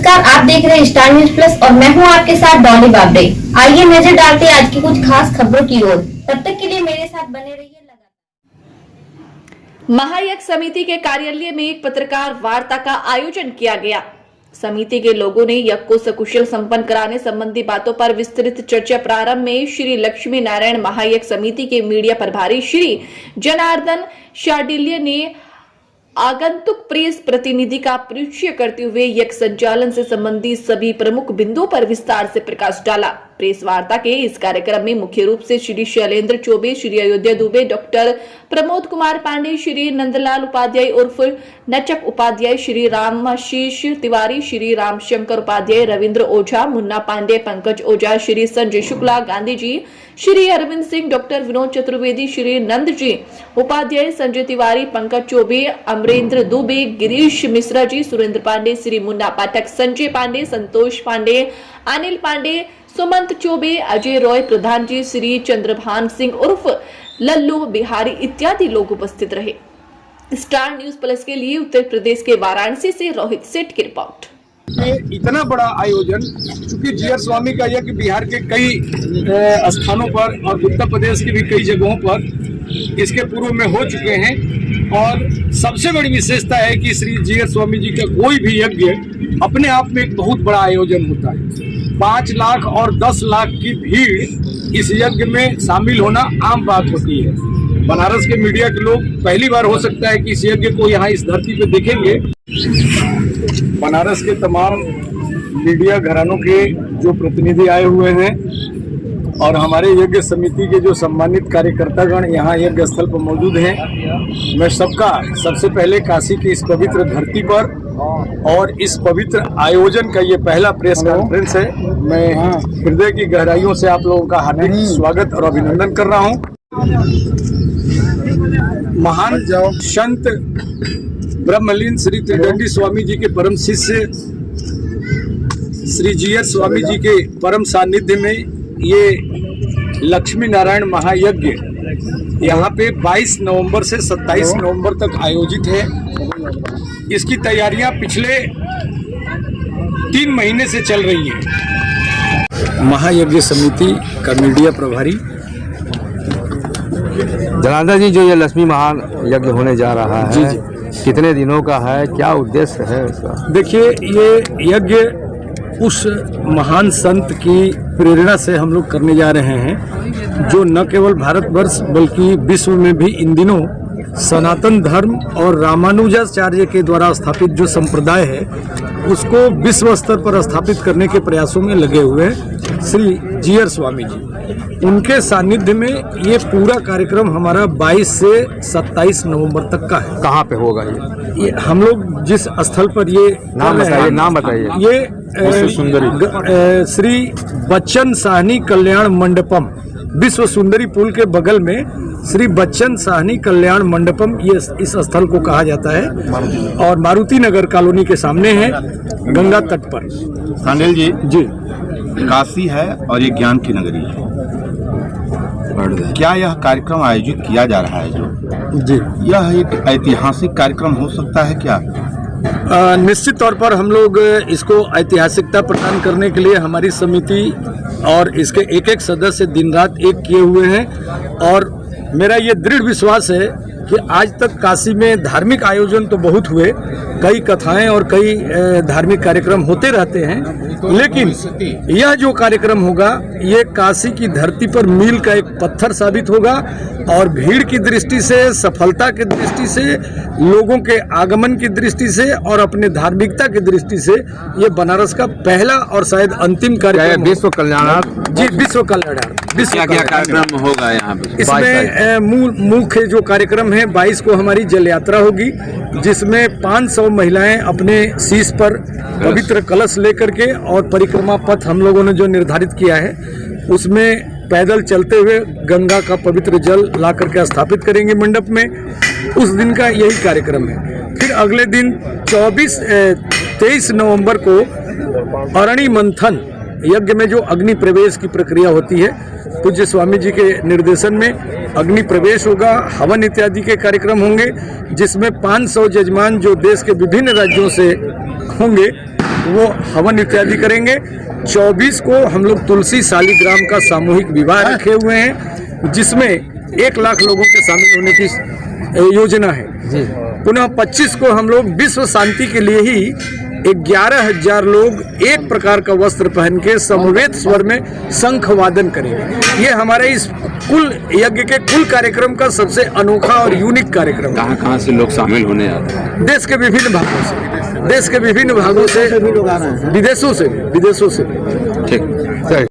नमस्कार, आप देख रहे हैं स्टार न्यूज प्लस और मैं हूं आपके साथ डॉली बाबरे। आइए नजर डालते हैं आज की कुछ खास खबरों की ओर। तब तक के लिए मेरे साथ बने रहिए। महायज्ञ समिति के कार्यालय में एक पत्रकार वार्ता का आयोजन किया गया। समिति के लोगों ने यज्ञ को सकुशल संपन्न कराने संबंधी बातों पर विस्तृत चर्चा। प्रारंभ में श्री लक्ष्मी नारायण महायज्ञ समिति के मीडिया प्रभारी श्री जनार्दन शाडिल्य ने आगंतुक प्रेस प्रतिनिधि का परिचय करते हुए यज्ञ संचालन से संबंधित सभी प्रमुख बिंदुओं पर विस्तार से प्रकाश डाला। प्रेस वार्ता के इस कार्यक्रम में मुख्य रूप से श्री शैलेंद्र चौबे, श्री अयोध्या दुबे, डॉक्टर प्रमोद कुमार पांडे, श्री नंदलाल उपाध्याय उर्फ नचक उपाध्याय, श्री रामाशीष तिवारी, श्री रामशंकर उपाध्याय, रविंद्र ओझा, मुन्ना पांडे, पंकज ओझा, श्री संजय शुक्ला, गांधी जी, श्री अरविंद सिंह, डॉक्टर विनोद चतुर्वेदी, श्री नंद जी उपाध्याय, संजय तिवारी, पंकज चौबे, अमरेंद्र दुबे, गिरीश मिश्रा जी, सुरेंद्र पांडे, श्री मुन्ना पाठक, संजय पांडे, संतोष पांडे, अनिल पांडे, सुमंत चौबे, अजय रॉय प्रधान जी, श्री चंद्रभान सिंह उर्फ लल्लू बिहारी इत्यादि लोग उपस्थित रहे। स्टार न्यूज प्लस के लिए उत्तर प्रदेश के वाराणसी से रोहित सेठ की रिपोर्ट। इतना बड़ा आयोजन, क्योंकि जीआर स्वामी का यज्ञ बिहार के कई स्थानों पर और उत्तर प्रदेश की भी कई जगहों पर इसके पूर्व में हो चुके हैं। और सबसे बड़ी विशेषता है कि श्री जीआर स्वामी जी का कोई भी यज्ञ अपने आप में एक बहुत बड़ा आयोजन होता है। 5 लाख और 10 लाख की भीड़ इस यज्ञ में शामिल होना आम बात होती है। बनारस के मीडिया के लोग पहली बार हो सकता है कि इस यज्ञ को यहाँ इस धरती पे देखेंगे। बनारस के तमाम मीडिया घरानों के जो प्रतिनिधि आए हुए हैं और हमारे यज्ञ समिति के जो सम्मानित कार्यकर्तागण यहाँ यज्ञ स्थल पर मौजूद हैं, मैं सबका सबसे पहले काशी की इस पवित्र धरती पर और इस पवित्र आयोजन का ये पहला प्रेस कॉन्फ्रेंस है, मैं हृदय की गहराइयों से आप लोगों का हार्दिक स्वागत और अभिनंदन कर रहा हूँ। महान संत ब्रह्मलीन श्री त्रिदंडी स्वामी जी के परम शिष्य श्री जीआर स्वामी जी के परम सानिध्य में ये लक्ष्मी नारायण महायज्ञ यहाँ पे 22 नवंबर से 27 नवंबर तक आयोजित है। इसकी तैयारियां पिछले 3 महीने से चल रही हैं। महायज्ञ समिति का मीडिया प्रभारी जनार्दन जी, जो ये लक्ष्मी महायज्ञ होने जा रहा है, जी, कितने दिनों का है, क्या उद्देश्य है इसका? देखिए, ये यज्ञ उस महान संत की प्रेरणा से हम लोग करने जा रहे हैं जो न केवल भारतवर्ष बल्कि विश्व में भी इन दिनों सनातन धर्म और रामानुजाचार्य के द्वारा स्थापित जो संप्रदाय है उसको विश्व स्तर पर स्थापित करने के प्रयासों में लगे हुए हैं श्री जीआर स्वामी जी। उनके सानिध्य में ये पूरा कार्यक्रम हमारा 22 से 27 नवंबर तक का है। कहाँ पे होगा ये हम लोग जिस स्थल पर ये नाम बताइए। ये श्री बच्चन साहनी कल्याण मंडपम, विश्व सुंदरी पुल के बगल में श्री बच्चन साहनी कल्याण मंडपम ये इस स्थल को कहा जाता है और मारुति नगर कॉलोनी के सामने है, गंगा तट पर। सानिल जी, जी, काशी है और ये ज्ञान की नगरी है। क्या यह कार्यक्रम आयोजित किया जा रहा है जी, यह एक ऐतिहासिक कार्यक्रम हो सकता है क्या? निश्चित तौर पर हम लोग इसको ऐतिहासिकता प्रदान करने के लिए हमारी समिति और इसके एक सदस्य दिन रात एक किए हुए हैं। और मेरा ये दृढ़ विश्वास है कि आज तक काशी में धार्मिक आयोजन तो बहुत हुए, कई कथाएं और कई धार्मिक कार्यक्रम होते रहते हैं, लेकिन यह जो कार्यक्रम होगा ये काशी की धरती पर मील का एक पत्थर साबित होगा और भीड़ की दृष्टि से, सफलता की दृष्टि से, लोगों के आगमन की दृष्टि से और अपने धार्मिकता की दृष्टि से ये बनारस का पहला और शायद अंतिम कार्यक्रम। विश्व कल्याणार्थ, जी, विश्व कल्याणार्थ क्या कार्यक्रम होगा यहाँ पे? इसमें मुख्य जो कार्यक्रम है 22 को हमारी जल यात्रा होगी, जिसमें 500 महिलाएं अपने शीश पर पवित्र कलश लेकर के और परिक्रमा पथ हम लोगों ने जो निर्धारित किया है उसमें पैदल चलते हुए गंगा का पवित्र जल ला करके स्थापित करेंगे मंडप में। उस दिन का यही कार्यक्रम है। फिर अगले दिन 23 नवंबर को अरणि मंथन यज्ञ में जो अग्नि प्रवेश की प्रक्रिया होती है, पूज्य स्वामी जी के निर्देशन में अग्नि प्रवेश होगा, हवन इत्यादि के कार्यक्रम होंगे, जिसमें 500 जजमान जो देश के विभिन्न राज्यों से होंगे वो हवन इत्यादि करेंगे। 24 को हम लोग तुलसी शालिग्राम का सामूहिक विवाह रखे हुए हैं, जिसमें 1 लाख लोगों के शामिल होने की योजना है। पुनः 25 को हम लोग विश्व शांति के लिए ही 11,000 लोग एक प्रकार का वस्त्र पहन के समवेत स्वर में शंख वादन करेंगे। ये हमारे इस कुल यज्ञ के कुल कार्यक्रम का सबसे अनोखा और यूनिक कार्यक्रम है। कहाँ से लोग शामिल होने आते हैं? देश के विभिन्न भागों से, विदेशों से भी। ठीक।